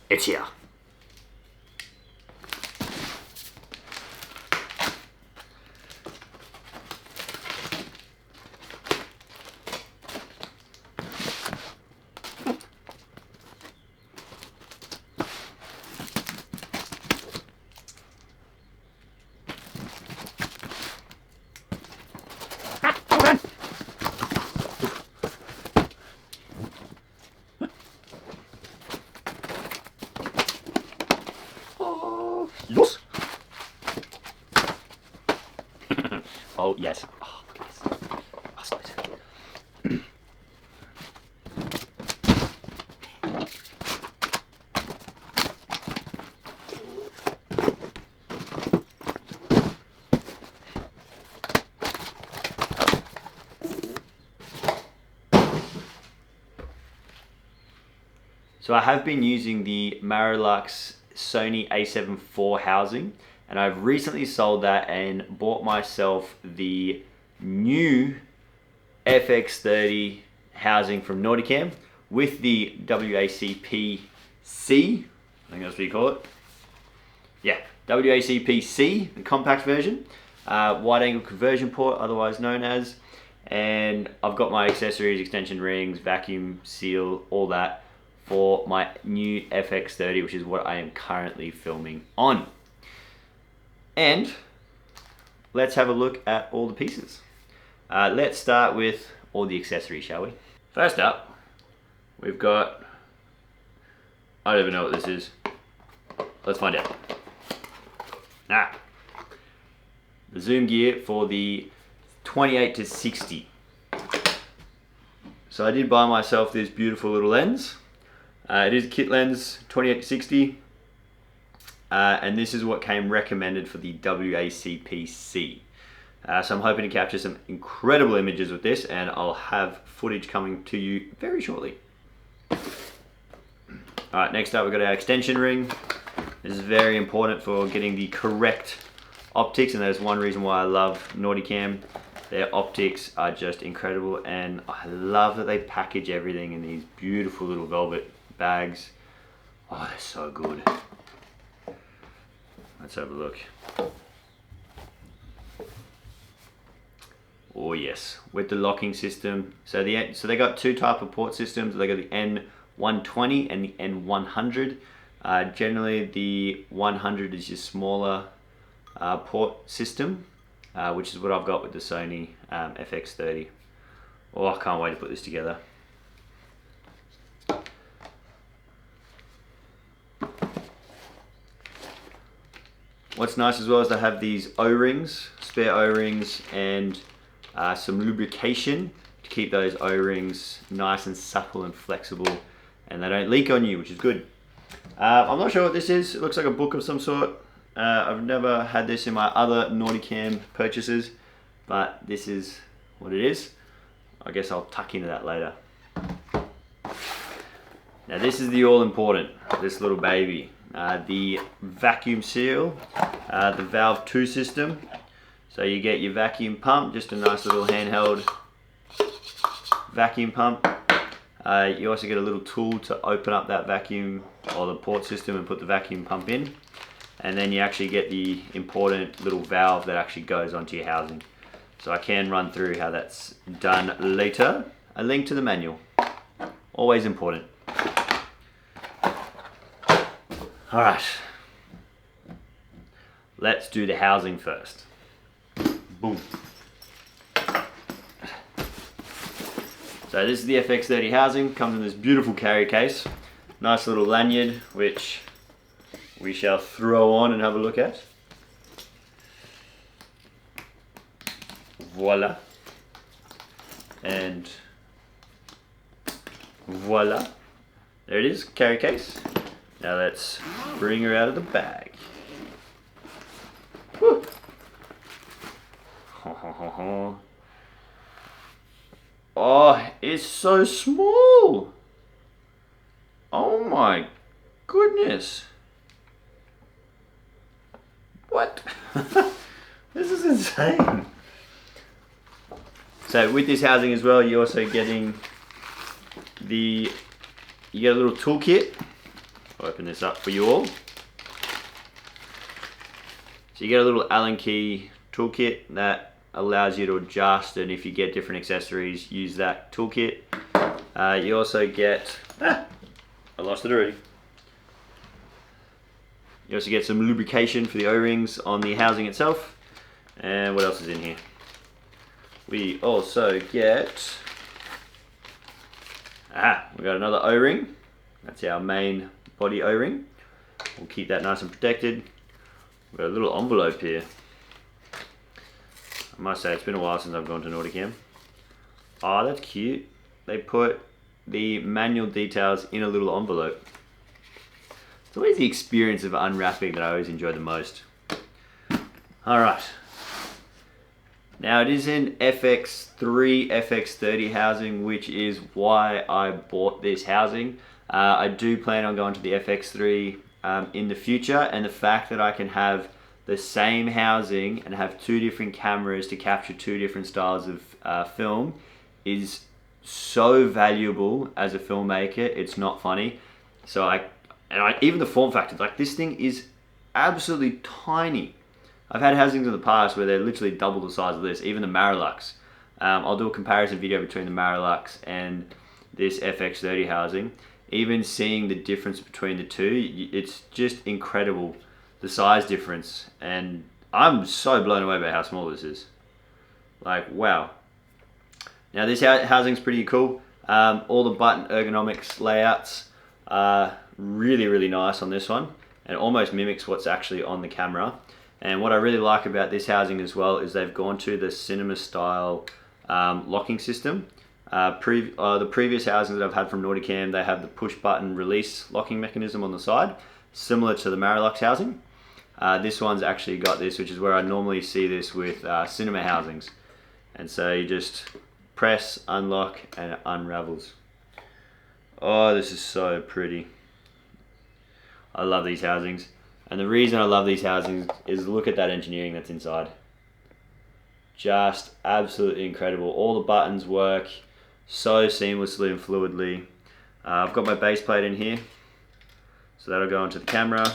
It's here. Yes. Oh, yes. Oh, look at this. Oh, stop it. So I have been using the Marilux Sony A7 IV housing, and I've recently sold that and bought myself the new FX30 housing from Nauticam with the WACP-C, I think that's what you call it. Yeah, WACP-C, the compact version, wide angle conversion port, otherwise known as, and I've got my accessories, extension rings, vacuum seal, all that for my new FX30, which is what I am currently filming on. And let's have a look at all the pieces. Let's start with all the accessories, shall we? First up, we've got, I don't even know what this is. Let's find out. The zoom gear for the 28 to 60. So I did buy myself this beautiful little lens. It is a kit lens, 28 to 60. And this is what came recommended for the WACP-C. So I'm hoping to capture some incredible images with this, and I'll have footage coming to you very shortly. Alright, next up we've got our extension ring. This is very important for getting the correct optics, and there's one reason why I love Nauticam. Their optics are just incredible, and I love that they package everything in these beautiful little velvet bags. Oh, they're so good. Let's have a look. Oh yes, with the locking system. So they got two type of port systems. They got the N120 and the N100. Generally, the 100 is your smaller port system, which is what I've got with the Sony FX30. Oh, I can't wait to put this together. What's nice as well is they have these O-rings, spare O-rings, and some lubrication to keep those O-rings nice and supple and flexible, and they don't leak on you, which is good. I'm not sure what this is. It looks like a book of some sort. I've never had this in my other Nauticam purchases, but this is what it is. I guess I'll tuck into that later. Now this is the all important, this little baby. The vacuum seal, the valve 2 system. So you get your vacuum pump, just a nice little handheld vacuum pump. You also get a little tool to open up that vacuum or the port system and put the vacuum pump in. And then you actually get the important little valve that actually goes onto your housing. So I can run through how that's done later. A link to the manual. Always important. Alright. Let's do the housing first. Boom. So this is the FX30 housing, comes in this beautiful carry case. Nice little lanyard, which we shall throw on and have a look at. Voila. And voila. There it is, carry case. Now let's bring her out of the bag. Woo. Oh, it's so small. Oh my goodness. What? This is insane. So with this housing as well, you're also getting you get a little toolkit, open this up for you all. So you get a little Allen key toolkit that allows you to adjust, and if you get different accessories, use that toolkit. You also get, I lost it already. You also get some lubrication for the O-rings on the housing itself. And what else is in here? We also get, we got another O-ring. That's our main body O-ring. We'll keep that nice and protected. We've got a little envelope here. I must say, it's been a while since I've gone to Nauticam. Oh, that's cute. They put the manual details in a little envelope. It's always the experience of unwrapping that I always enjoy the most. Alright. Now it is in FX3, FX30 housing, which is why I bought this housing. I do plan on going to the FX3 in the future, and the fact that I can have the same housing and have two different cameras to capture two different styles of film is so valuable as a filmmaker. It's not funny. So even the form factor, like this thing is absolutely tiny. I've had housings in the past where they're literally double the size of this, even the Marilux. I'll do a comparison video between the Marilux and this FX30 housing. Even seeing the difference between the two, it's just incredible, the size difference. And I'm so blown away by how small this is. Like, wow. Now this housing's pretty cool. All the button ergonomics layouts are really, really nice on this one, and almost mimics what's actually on the camera. And what I really like about this housing as well is they've gone to the cinema style locking system. The previous housings that I've had from Nauticam, they have the push button release locking mechanism on the side, similar to the Marilux housing. This one's actually got this, which is where I normally see this with cinema housings. And so you just press, unlock, and it unravels. Oh, this is so pretty. I love these housings. And the reason I love these housings is look at that engineering that's inside. Just absolutely incredible. All the buttons work so seamlessly and fluidly. I've got my base plate in here, so that'll go onto the camera.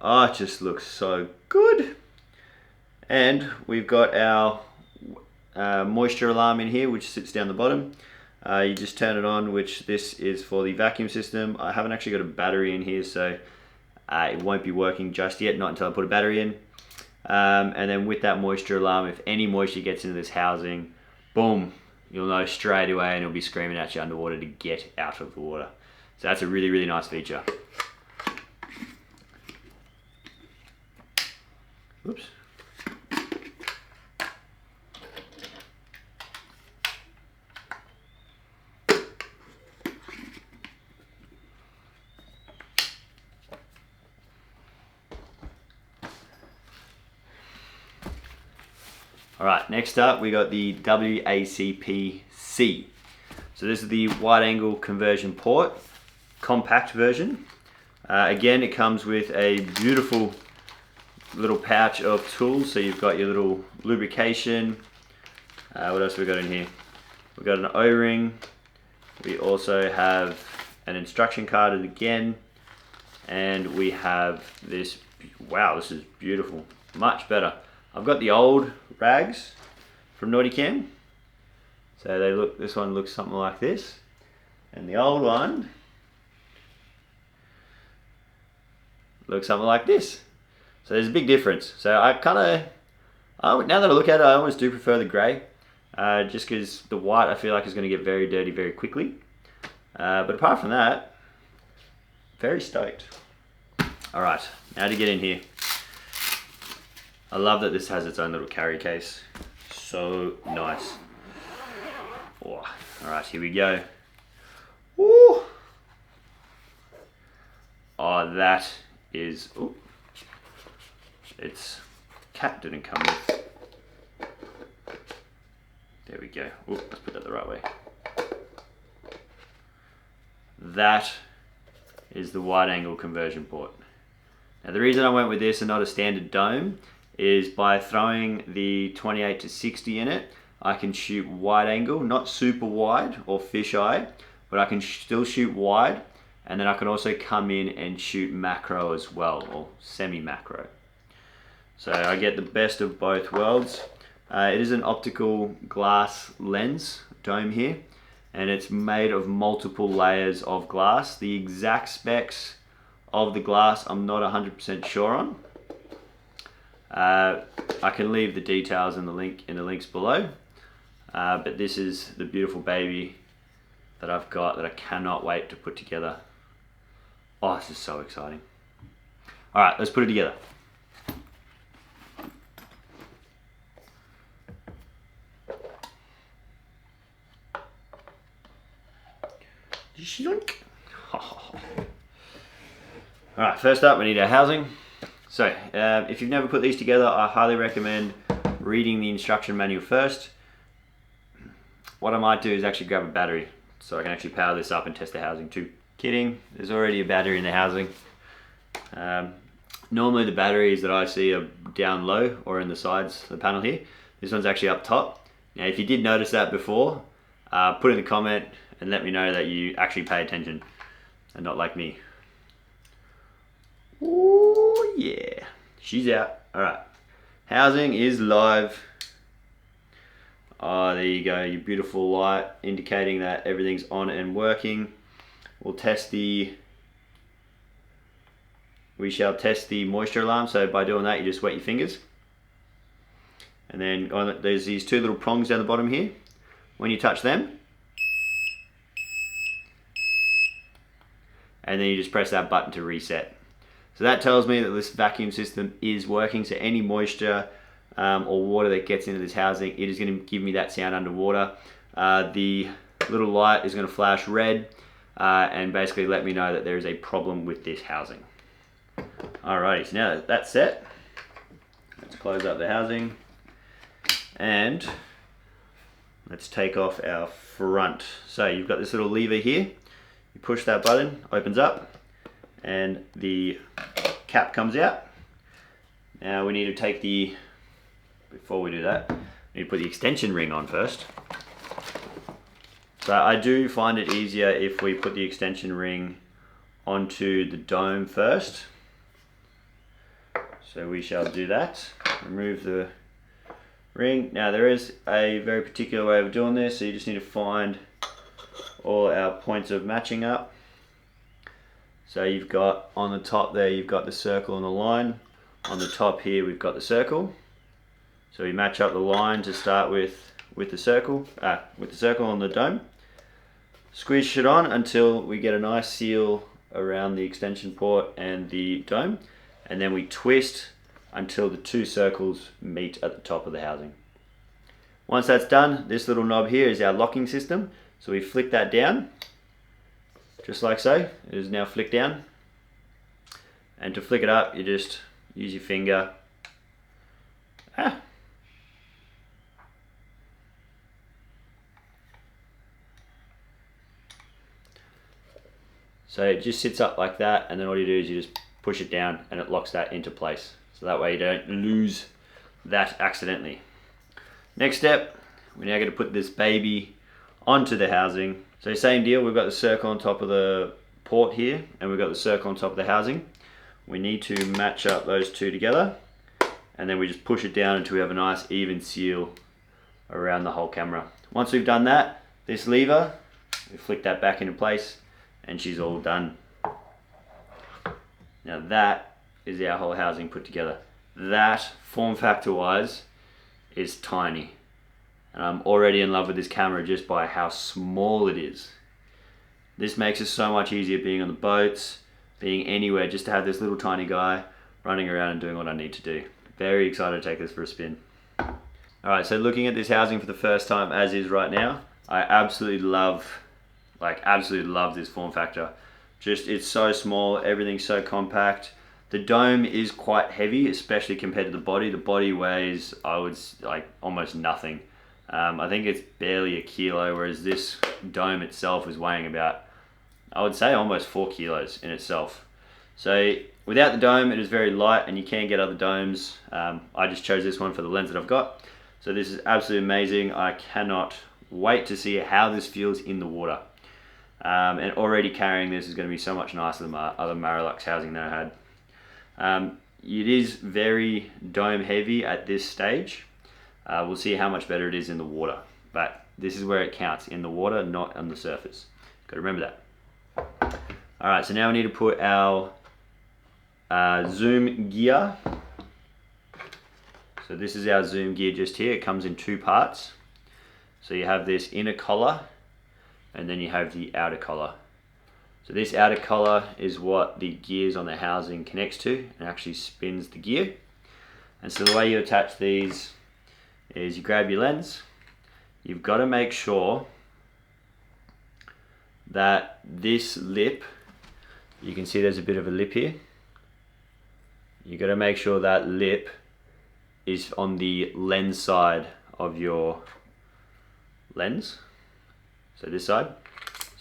Oh, it just looks so good. And we've got our moisture alarm in here, which sits down the bottom. You just turn it on, which this is for the vacuum system. I haven't actually got a battery in here, so it won't be working just yet, not until I put a battery in. And then with that moisture alarm, if any moisture gets into this housing, boom, you'll know straight away, and it'll be screaming at you underwater to get out of the water. So that's a really, really nice feature. Oops. Alright, next up we got the WACP-C. So this is the wide angle conversion port, compact version. Again, it comes with a beautiful little pouch of tools. So you've got your little lubrication. What else have we got in here? We've got an O-ring. We also have an instruction card again. And we have this, wow, this is beautiful, much better. I've got the old rags from Nauticam. So they look, this one looks something like this. And the old one looks something like this. So there's a big difference. So I now that I look at it, I almost do prefer the grey. Just because the white I feel like is going to get very dirty very quickly. But apart from that, very stoked. Alright, now to get in here. I love that this has its own little carry case. So nice. Oh, alright, here we go. Woo! Oh, that is... Ooh. Its cap didn't come with. There we go. Ooh, let's put that the right way. That is the wide angle conversion port. Now the reason I went with this and not a standard dome is by throwing the 28 to 60 in it, I can shoot wide angle, not super wide or fisheye, but I can still shoot wide and then I can also come in and shoot macro as well, or semi-macro. So I get the best of both worlds. It is an optical glass lens dome here, and it's made of multiple layers of glass. The exact specs of the glass I'm not 100% sure on. I can leave the details in the links below, but this is the beautiful baby that I've got that I cannot wait to put together. Oh, this is so exciting. All right, let's put it together. All right, first up we need our housing. So if you've never put these together, I highly recommend reading the instruction manual first. What I might do is actually grab a battery so I can actually power this up and test the housing too. Kidding, there's already a battery in the housing. Normally the batteries that I see are down low or in the sides of the panel here. This one's actually up top. Now if you did notice that before, put in the comment and let me know that you actually pay attention and not like me. Oh yeah, she's out. All right, housing is live. Oh, there you go, your beautiful light indicating that everything's on and working. We shall test the moisture alarm. So by doing that, you just wet your fingers. And then there's these two little prongs down the bottom here. When you touch them, and then you just press that button to reset. So that tells me that this vacuum system is working. So any moisture or water that gets into this housing, it is going to give me that sound underwater. The little light is going to flash red and basically let me know that there is a problem with this housing. Alrighty, so now that that's set, let's close up the housing and let's take off our front. So you've got this little lever here. You push that button, opens up, and the cap comes out. Now we need to take before we do that, we need to put the extension ring on first. So I do find it easier if we put the extension ring onto the dome first. So we shall do that. Remove the ring. Now there is a very particular way of doing this, so you just need to find all our points of matching up. So you've got on the top there, you've got the circle and the line. On the top here, we've got the circle. So we match up the line to start with the circle on the dome. Squish it on until we get a nice seal around the extension port and the dome, and then we twist until the two circles meet at the top of the housing. Once that's done, this little knob here is our locking system. So we flick that down, just like so. It is now flicked down. And to flick it up, you just use your finger. So it just sits up like that, and then all you do is you just push it down and it locks that into place. So that way you don't lose that accidentally. Next step, we're now going to put this baby onto the housing. So same deal, we've got the circle on top of the port here, and we've got the circle on top of the housing. We need to match up those two together, and then we just push it down until we have a nice even seal around the whole camera. Once we've done that, this lever, we flick that back into place, and she's all done. Now that is our whole housing put together. That, form factor wise, is tiny. And I'm already in love with this camera just by how small it is. This makes it so much easier being on the boats, being anywhere, just to have this little tiny guy running around and doing what I need to do. Very excited to take this for a spin. Alright, so looking at this housing for the first time as is right now, I absolutely love this form factor. Just, it's so small, everything's so compact. The dome is quite heavy, especially compared to the body. The body weighs, almost nothing. I think it's barely a kilo, whereas this dome itself is weighing about, I would say, almost 4 kilos in itself. So without the dome, it is very light, and you can get other domes. I just chose this one for the lens that I've got. So this is absolutely amazing. I cannot wait to see how this feels in the water. And already carrying this is going to be so much nicer than my other Marilux housing that I had. It is very dome heavy at this stage. We'll see how much better it is in the water, but this is where it counts, in the water, not on the surface. Got to remember that. All right, so now we need to put our zoom gear. So this is our zoom gear just here. It comes in two parts. So you have this inner collar, and then you have the outer collar. So this outer collar is what the gears on the housing connects to and actually spins the gear. And so the way you attach these is you grab your lens. You've got to make sure that this lip, you can see there's a bit of a lip here. You've got to make sure that lip is on the lens side of your lens. So this side.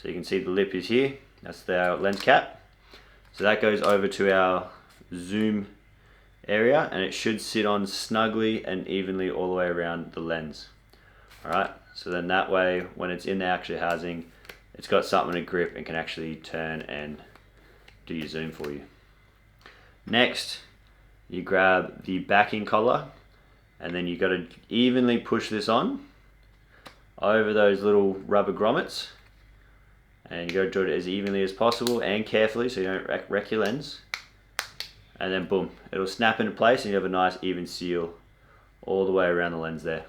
So you can see the lip is here. That's the lens cap. So that goes over to our zoom area, and it should sit on snugly and evenly all the way around the lens. Alright, so then that way when it's in the actual housing, it's got something to grip and can actually turn and do your zoom for you. Next, you grab the backing collar, and then you got to evenly push this on over those little rubber grommets, and you got to do it as evenly as possible and carefully so you don't wreck your lens. And then boom, it'll snap into place and you have a nice even seal all the way around the lens there.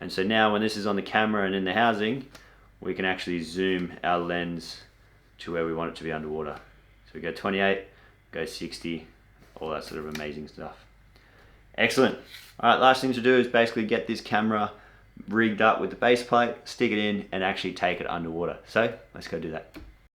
And so now when this is on the camera and in the housing, we can actually zoom our lens to where we want it to be underwater. So we go 28, go 60, all that sort of amazing stuff. Excellent. All right, last thing to do is basically get this camera rigged up with the base plate, stick it in, and actually take it underwater. So let's go do that.